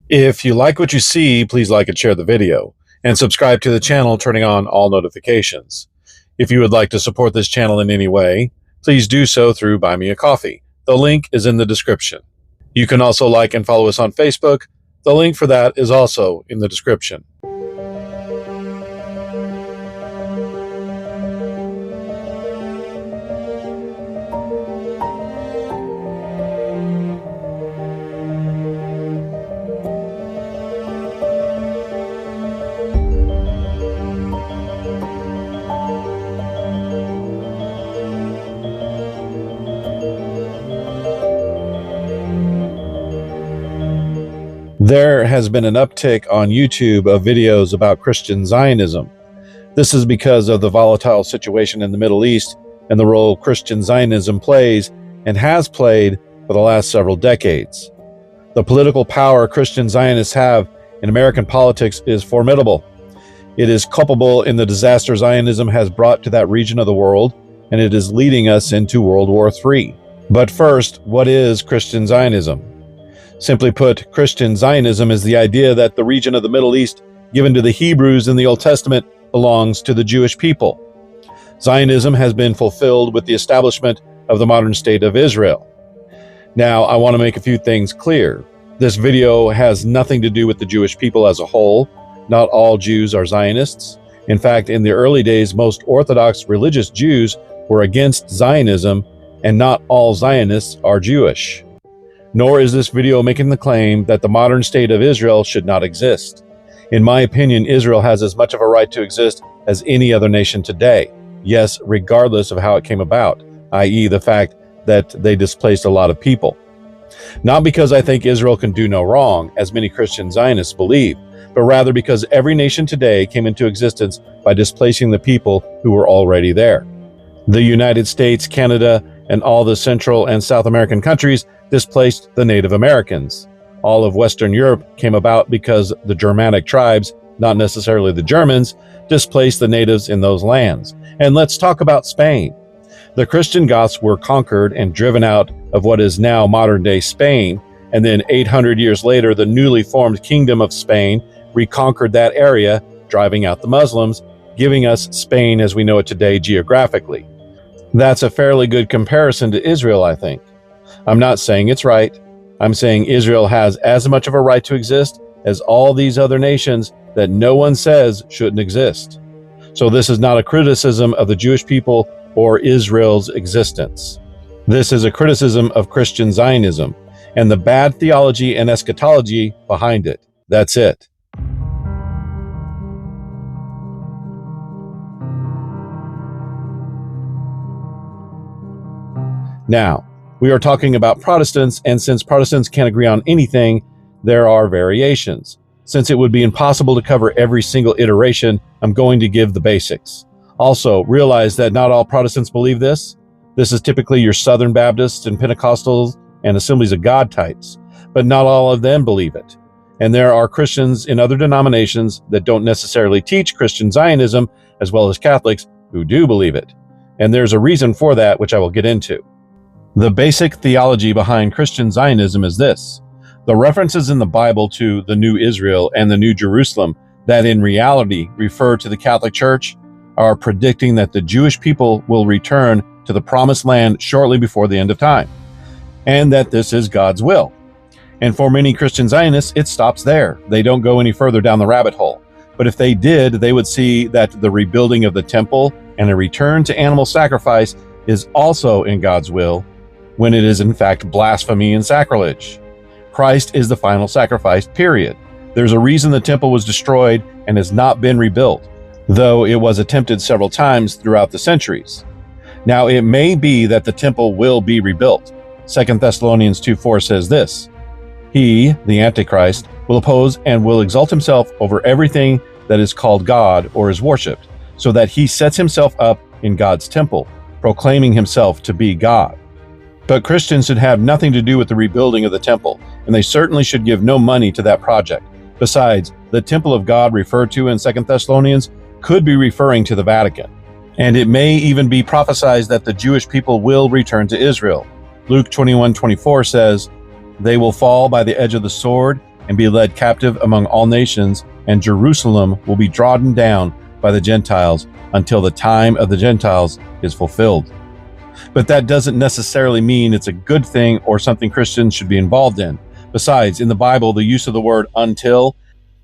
If you like what you see, please like and share the video, and subscribe to the channel, turning on all notifications. If you would like to support this channel in any way, please do so through Buy Me a Coffee. The link is in the description. You can also like and follow us on Facebook. The link for that is also in the description. There has been an uptick on YouTube of videos about Christian Zionism. This is because of the volatile situation in the Middle East and the role Christian Zionism plays and has played for the last several decades. The political power Christian Zionists have in American politics is formidable. It is culpable in the disaster Zionism has brought to that region of the world, and it is leading us into World War III. But first, what is Christian Zionism? Simply put, Christian Zionism is the idea that the region of the Middle East given to the Hebrews in the Old Testament belongs to the Jewish people. Zionism has been fulfilled with the establishment of the modern state of Israel. Now, I want to make a few things clear. This video has nothing to do with the Jewish people as a whole. Not all Jews are Zionists. In fact, in the early days, most Orthodox religious Jews were against Zionism, and not all Zionists are Jewish. Nor is this video making the claim that the modern state of Israel should not exist. In my opinion, Israel has as much of a right to exist as any other nation today. Yes, regardless of how it came about, i.e. the fact that they displaced a lot of people. Not because I think Israel can do no wrong, as many Christian Zionists believe, but rather because every nation today came into existence by displacing the people who were already there. The United States, Canada, and all the Central and South American countries displaced the Native Americans. All of Western Europe came about because the Germanic tribes, not necessarily the Germans, displaced the natives in those lands. And let's talk about Spain. The Christian Goths were conquered and driven out of what is now modern-day Spain, and then 800 years later, the newly formed Kingdom of Spain reconquered that area, driving out the Muslims, giving us Spain as we know it today geographically. That's a fairly good comparison to Israel, I think. I'm not saying it's right. I'm saying Israel has as much of a right to exist as all these other nations that no one says shouldn't exist. So this is not a criticism of the Jewish people or Israel's existence. This is a criticism of Christian Zionism and the bad theology and eschatology behind it. That's it. Now, we are talking about Protestants, and since Protestants can't agree on anything, there are variations. Since it would be impossible to cover every single iteration, I'm going to give the basics. Also, realize that not all Protestants believe this. This is typically your Southern Baptists and Pentecostals and Assemblies of God types, but not all of them believe it. And there are Christians in other denominations that don't necessarily teach Christian Zionism, as well as Catholics who do believe it. And there's a reason for that, which I will get into. The basic theology behind Christian Zionism is this: the references in the Bible to the New Israel and the New Jerusalem that in reality refer to the Catholic Church are predicting that the Jewish people will return to the promised land shortly before the end of time, and that this is God's will. And for many Christian Zionists, it stops there. They don't go any further down the rabbit hole. But if they did, they would see that the rebuilding of the temple and a return to animal sacrifice is also in God's will, when it is in fact blasphemy and sacrilege. Christ is the final sacrifice, period. There's a reason the temple was destroyed and has not been rebuilt, though it was attempted several times throughout the centuries. Now, it may be that the temple will be rebuilt. 2 Thessalonians 2:4 says this: He, the Antichrist, will oppose and will exalt himself over everything that is called God or is worshipped, so that he sets himself up in God's temple, proclaiming himself to be God. But Christians should have nothing to do with the rebuilding of the temple, and they certainly should give no money to that project. Besides, the temple of God referred to in 2 Thessalonians could be referring to the Vatican. And it may even be prophesied that the Jewish people will return to Israel. Luke 21:24 says, "They will fall by the edge of the sword, and be led captive among all nations, and Jerusalem will be trodden down by the Gentiles until the time of the Gentiles is fulfilled. But that doesn't necessarily mean it's a good thing or something Christians should be involved in. Besides, in the Bible, the use of the word until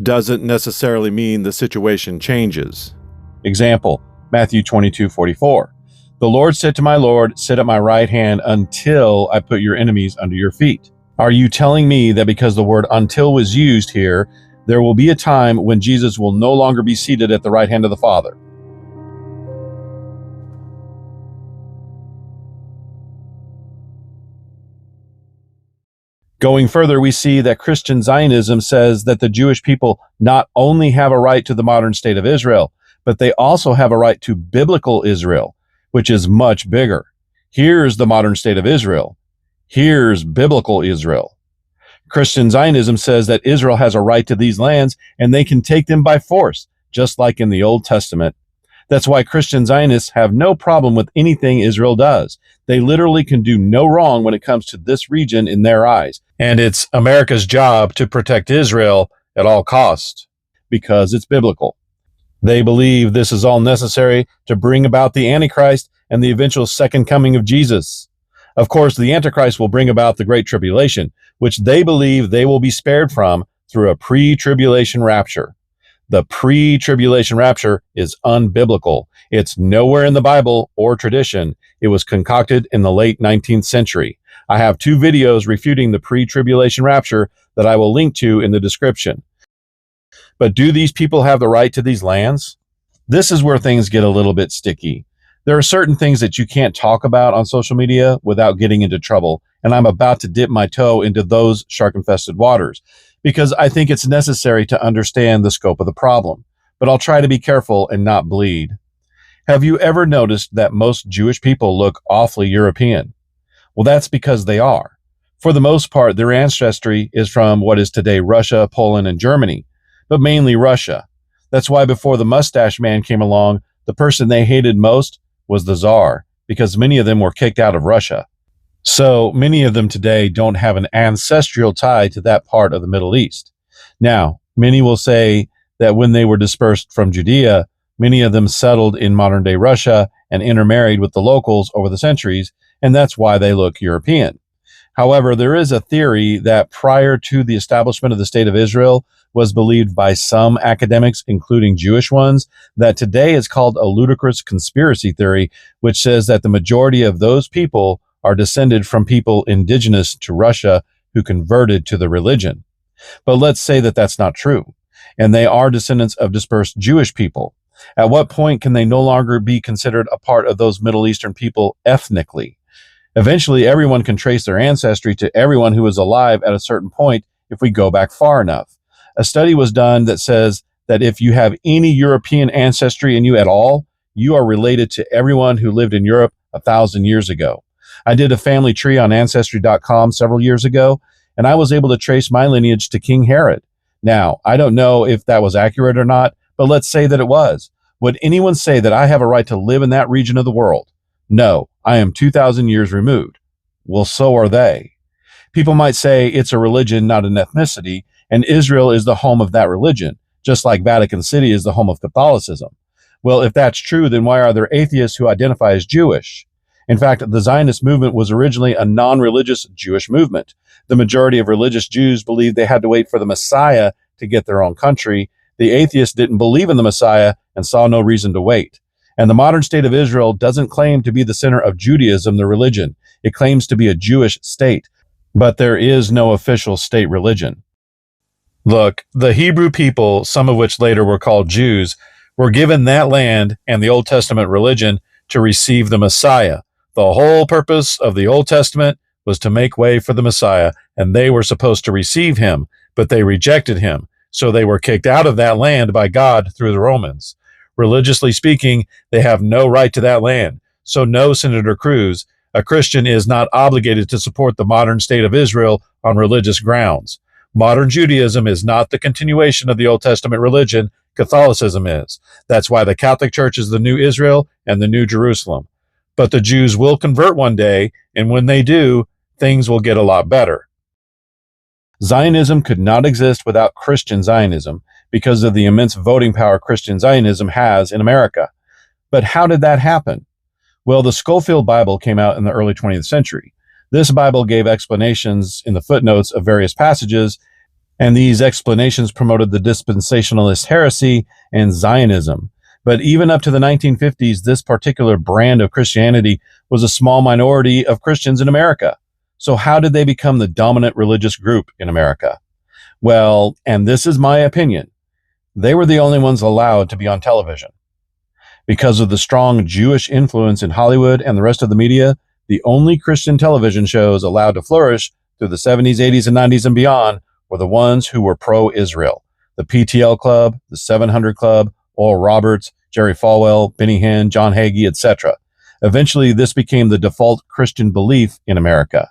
doesn't necessarily mean the situation changes. Example, Matthew 22:44. The Lord said to my Lord, sit at my right hand until I put your enemies under your feet. Are you telling me that because the word until was used here, there will be a time when Jesus will no longer be seated at the right hand of the Father? Going further, we see that Christian Zionism says that the Jewish people not only have a right to the modern state of Israel, but they also have a right to biblical Israel, which is much bigger. Here's the modern state of Israel. Here's biblical Israel. Christian Zionism says that Israel has a right to these lands and they can take them by force, just like in the Old Testament. That's why Christian Zionists have no problem with anything Israel does. They literally can do no wrong when it comes to this region in their eyes. And it's America's job to protect Israel at all costs because it's biblical. They believe this is all necessary to bring about the Antichrist and the eventual second coming of Jesus. Of course, the Antichrist will bring about the Great Tribulation, which they believe they will be spared from through a pre-tribulation rapture. The pre-tribulation rapture is unbiblical. It's nowhere in the Bible or tradition. It was concocted in the late 19th century. I have 2 videos refuting the pre-tribulation rapture that I will link to in the description. But do these people have the right to these lands? This is where things get a little bit sticky. There are certain things that you can't talk about on social media without getting into trouble, and I'm about to dip my toe into those shark-infested waters because I think it's necessary to understand the scope of the problem. But I'll try to be careful and not bleed. Have you ever noticed that most Jewish people look awfully European? Well, that's because they are. For the most part, their ancestry is from what is today Russia, Poland, and Germany, but mainly Russia. That's why before the mustache man came along, the person they hated most was the Tsar, because many of them were kicked out of Russia. So many of them today don't have an ancestral tie to that part of the Middle East. Now, many will say that when they were dispersed from Judea, many of them settled in modern-day Russia and intermarried with the locals over the centuries, and that's why they look European. However, there is a theory that prior to the establishment of the State of Israel was believed by some academics, including Jewish ones, that today is called a ludicrous conspiracy theory, which says that the majority of those people are descended from people indigenous to Russia who converted to the religion. But let's say that that's not true, and they are descendants of dispersed Jewish people. At what point can they no longer be considered a part of those Middle Eastern people ethnically? Eventually, everyone can trace their ancestry to everyone who was alive at a certain point if we go back far enough. A study was done that says that if you have any European ancestry in you at all, you are related to everyone who lived in Europe 1,000 years ago. I did a family tree on Ancestry.com several years ago, and I was able to trace my lineage to King Herod. Now, I don't know if that was accurate or not, but let's say that it was. Would anyone say that I have a right to live in that region of the world? No, I am 2,000 years removed. Well, so are they. People might say it's a religion, not an ethnicity, and Israel is the home of that religion, just like Vatican City is the home of Catholicism. Well, if that's true, then why are there atheists who identify as Jewish? In fact, the Zionist movement was originally a non-religious Jewish movement. The majority of religious Jews believed they had to wait for the Messiah to get their own country. The atheists didn't believe in the Messiah and saw no reason to wait. And the modern state of Israel doesn't claim to be the center of Judaism, the religion. It claims to be a Jewish state, but there is no official state religion. Look, the Hebrew people, some of which later were called Jews, were given that land and the Old Testament religion to receive the Messiah. The whole purpose of the Old Testament was to make way for the Messiah, and they were supposed to receive him, but they rejected him, so they were kicked out of that land by God through the Romans. Religiously speaking, they have no right to that land. So no, Senator Cruz, a Christian is not obligated to support the modern state of Israel on religious grounds. Modern Judaism is not the continuation of the Old Testament religion. Catholicism is. That's why the Catholic Church is the new Israel and the new Jerusalem. But the Jews will convert one day, and when they do, things will get a lot better. Zionism could not exist without Christian Zionism because of the immense voting power Christian Zionism has in America. But how did that happen? Well, the Scofield Bible came out in the early 20th century. This Bible gave explanations in the footnotes of various passages, and these explanations promoted the dispensationalist heresy and Zionism. But even up to the 1950s, this particular brand of Christianity was a small minority of Christians in America. So how did they become the dominant religious group in America? Well, and this is my opinion, they were the only ones allowed to be on television. Because of the strong Jewish influence in Hollywood and the rest of the media, the only Christian television shows allowed to flourish through the 70s, 80s, and 90s and beyond were the ones who were pro-Israel. The PTL Club, the 700 Club, Oral Roberts, Jerry Falwell, Benny Hinn, John Hagee, etc. Eventually, this became the default Christian belief in America.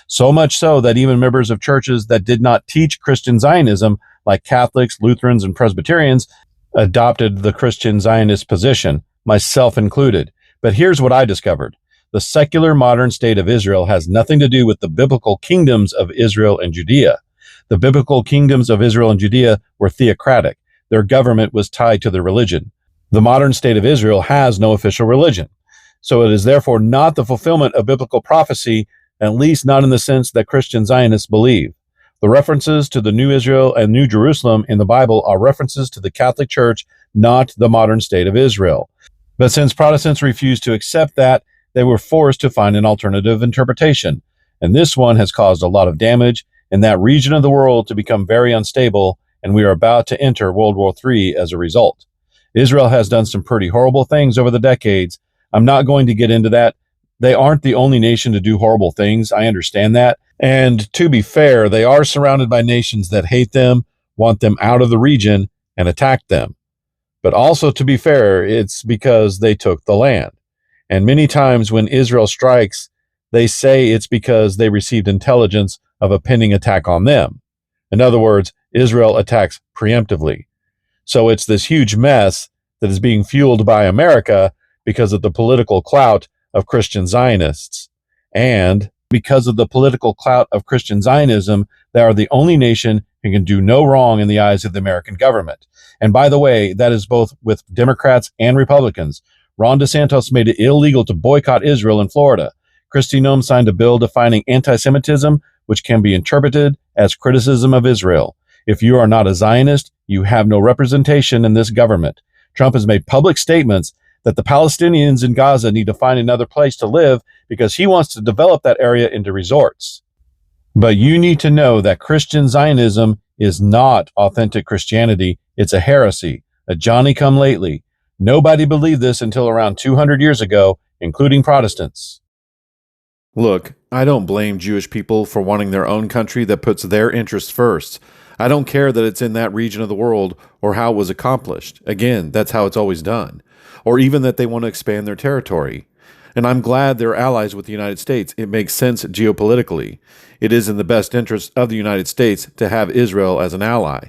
So much so that even members of churches that did not teach Christian Zionism, like Catholics, Lutherans, and Presbyterians, adopted the Christian Zionist position, myself included. But here's what I discovered. The secular modern state of Israel has nothing to do with the biblical kingdoms of Israel and Judea. The biblical kingdoms of Israel and Judea were theocratic. Their government was tied to their religion. The modern state of Israel has no official religion. So it is therefore not the fulfillment of biblical prophecy, at least not in the sense that Christian Zionists believe. The references to the New Israel and New Jerusalem in the Bible are references to the Catholic Church, not the modern state of Israel. But since Protestants refused to accept that, they were forced to find an alternative interpretation. And this one has caused a lot of damage in that region of the world to become very unstable, and we are about to enter World War III as a result. Israel has done some pretty horrible things over the decades. I'm not going to get into that. They aren't the only nation to do horrible things. I understand that. And to be fair, they are surrounded by nations that hate them, want them out of the region, and attack them. But also, to be fair, it's because they took the land. And many times when Israel strikes, they say it's because they received intelligence of a pending attack on them. In other words, Israel attacks preemptively. So it's this huge mess that is being fueled by America because of the political clout of Christian Zionists. And because of the political clout of Christian Zionism, they are the only nation who can do no wrong in the eyes of the American government. And by the way, that is both with Democrats and Republicans. Ron DeSantis made it illegal to boycott Israel in Florida. Kristi Noem signed a bill defining anti-Semitism, which can be interpreted as criticism of Israel. If you are not a Zionist, you have no representation in this government. Trump has made public statements that the Palestinians in Gaza need to find another place to live because he wants to develop that area into resorts. But you need to know that Christian Zionism is not authentic Christianity. It's a heresy, a Johnny-come-lately. Nobody believed this until around 200 years ago, including Protestants. Look, I don't blame Jewish people for wanting their own country that puts their interests first. I don't care that it's in that region of the world or how it was accomplished. Again, that's how it's always done. Or even that they want to expand their territory. And I'm glad they're allies with the United States. It makes sense geopolitically. It is in the best interest of the United States to have Israel as an ally.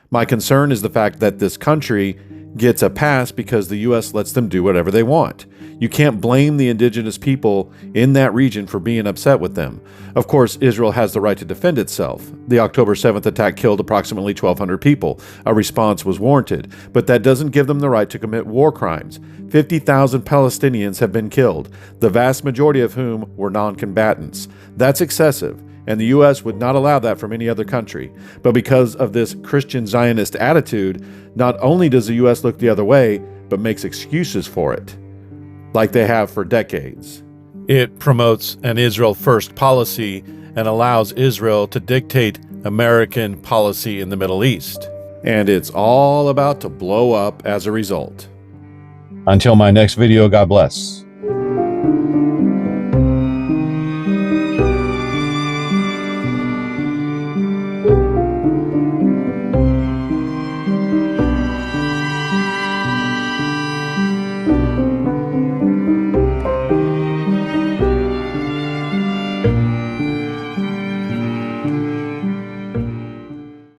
My concern is the fact that this country gets a pass because the U.S. lets them do whatever they want. You can't blame the indigenous people in that region for being upset with them. Of course, Israel has the right to defend itself. The October 7th attack killed approximately 1,200 people. A response was warranted, but that doesn't give them the right to commit war crimes. 50,000 Palestinians have been killed, the vast majority of whom were non-combatants. That's excessive, and the U.S. would not allow that from any other country. But because of this Christian Zionist attitude, not only does the U.S. look the other way, but makes excuses for it, like they have for decades. It promotes an Israel-first policy and allows Israel to dictate American policy in the Middle East. And it's all about to blow up as a result. Until my next video, God bless.